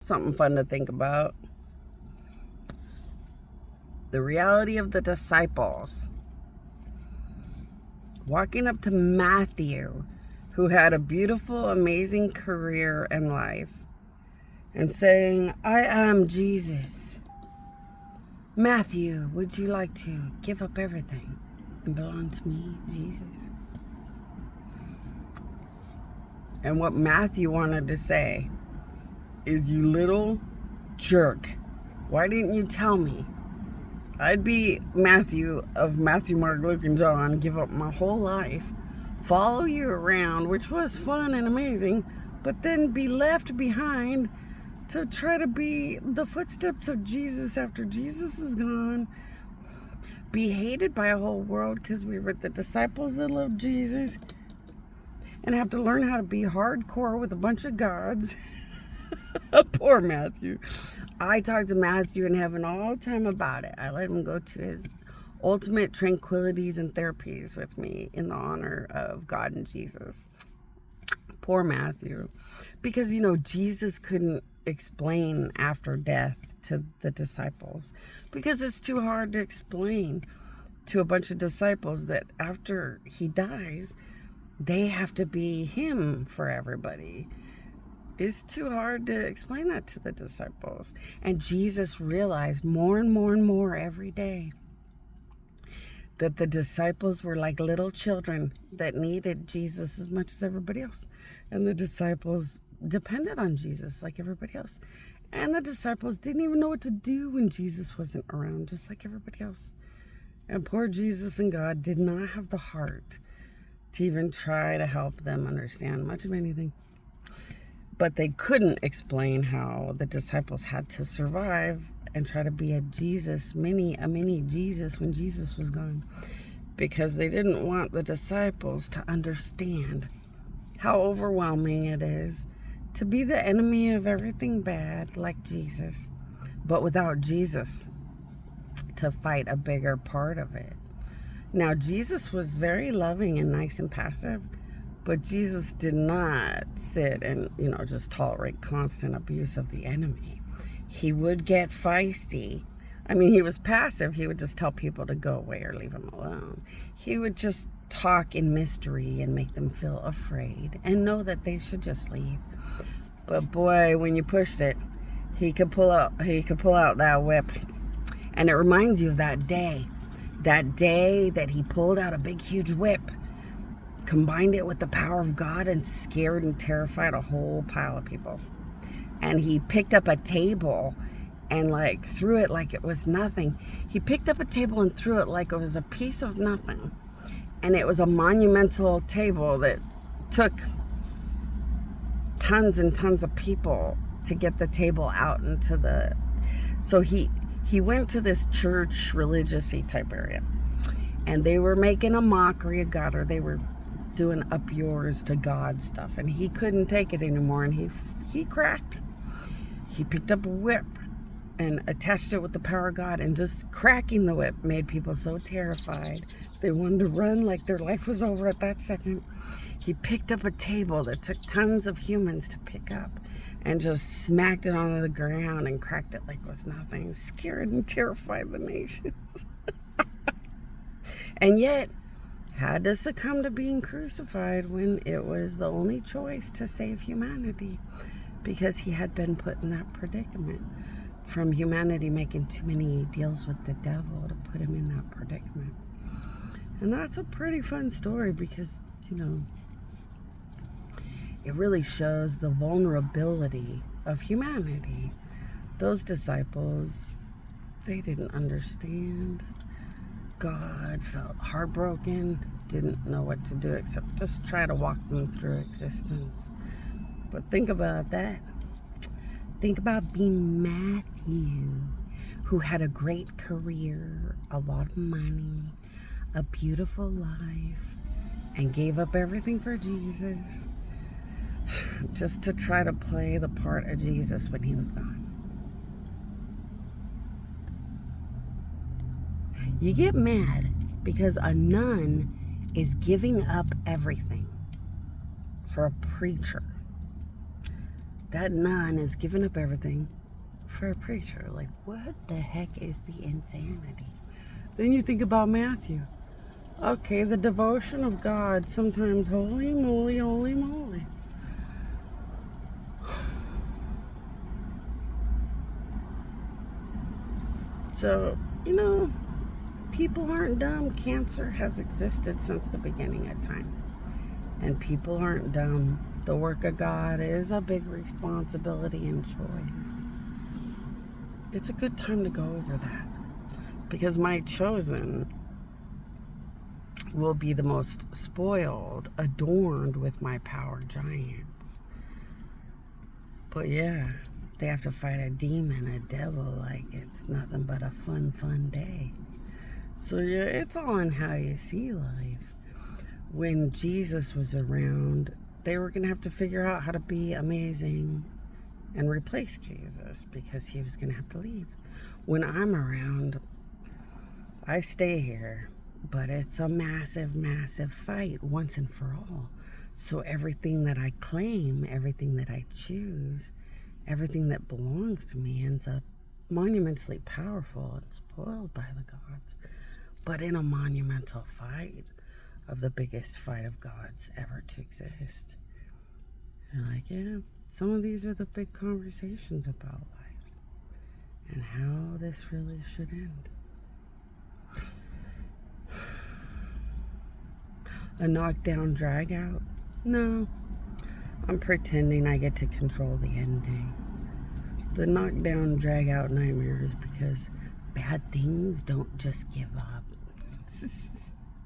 Something fun to think about. The reality of the disciples walking up to Matthew, who had a beautiful, amazing career in life, and saying, "I am Jesus. Matthew, would you like to give up everything and belong to me, Jesus?" And what Matthew wanted to say is, "You little jerk. Why didn't you tell me? I'd be Matthew of Matthew, Mark, Luke, and John, give up my whole life, follow you around," which was fun and amazing, but then be left behind to try to be the footsteps of Jesus after Jesus is gone, be hated by a whole world because we were the disciples that loved Jesus, and have to learn how to be hardcore with a bunch of gods. Poor Matthew. I talked to Matthew in heaven all the time about it. I let him go to his ultimate tranquilities and therapies with me in the honor of God and Jesus. Poor Matthew. Because, Jesus couldn't explain after death to the disciples. Because it's too hard to explain to a bunch of disciples that after he dies, they have to be him for everybody. It's too hard to explain that to the disciples. And Jesus realized more and more and more every day that the disciples were like little children that needed Jesus as much as everybody else. And the disciples depended on Jesus like everybody else. And the disciples didn't even know what to do when Jesus wasn't around, just like everybody else. And poor Jesus and God did not have the heart to even try to help them understand much of anything. But they couldn't explain how the disciples had to survive and try to be a mini Jesus when Jesus was gone. Because they didn't want the disciples to understand how overwhelming it is to be the enemy of everything bad like Jesus, but without Jesus to fight a bigger part of it. Now, Jesus was very loving and nice and passive, but Jesus did not sit and, just tolerate constant abuse of the enemy. He would get feisty. I mean, he was passive. He would just tell people to go away or leave him alone. He would just talk in mystery and make them feel afraid and know that they should just leave. But boy, when you pushed it, he could pull out that whip. And it reminds you of that day that he pulled out a big, huge whip, combined it with the power of God, and scared and terrified a whole pile of people. And he picked up a table and threw it like it was nothing. He picked up a table and threw it like it was a piece of nothing. And it was a monumental table that took tons and tons of people to get the table out into the... So he went to this church, religious-y type area, and they were making a mockery of God, or they were doing up yours to God stuff, and he couldn't take it anymore, and he cracked. He picked up a whip and attached it with the power of God, and just cracking the whip made people so terrified they wanted to run like their life was over at that second. He picked up a table that took tons of humans to pick up and just smacked it onto the ground and cracked it like it was nothing. Scared and terrified the nations. And yet had to succumb to being crucified when it was the only choice to save humanity, because he had been put in that predicament from humanity making too many deals with the devil to put him in that predicament. And that's a pretty fun story because, it really shows the vulnerability of humanity. Those disciples, they didn't understand. God felt heartbroken, didn't know what to do except just try to walk them through existence. But think about that. Think about being Matthew, who had a great career, a lot of money, a beautiful life, and gave up everything for Jesus just to try to play the part of Jesus when he was gone. You get mad because a nun is giving up everything for a preacher. that nun is giving up everything for a preacher. Like, what the heck is the insanity? Then you think about Matthew. Okay, the devotion of God, sometimes holy moly, holy moly. So, people aren't dumb. Cancer has existed since the beginning of time. And people aren't dumb. The work of God is a big responsibility and choice. It's a good time to go over that. Because my chosen will be the most spoiled, adorned with my power giants. But yeah, they have to fight a demon, a devil, like it's nothing but a fun day. So yeah, it's all in how you see life. When Jesus was around, they were going to have to figure out how to be amazing and replace Jesus because he was going to have to leave. When I'm around, I stay here, but it's a massive, massive fight once and for all. So everything that I claim, everything that I choose, everything that belongs to me ends up monumentally powerful and spoiled by the gods, but in a monumental fight of the biggest fight of gods ever to exist. And like, yeah, some of these are the big conversations about life and how this really should end. A knockdown drag out? No. I'm pretending I get to control the ending. The knockdown drag out nightmare is because bad things don't just give up.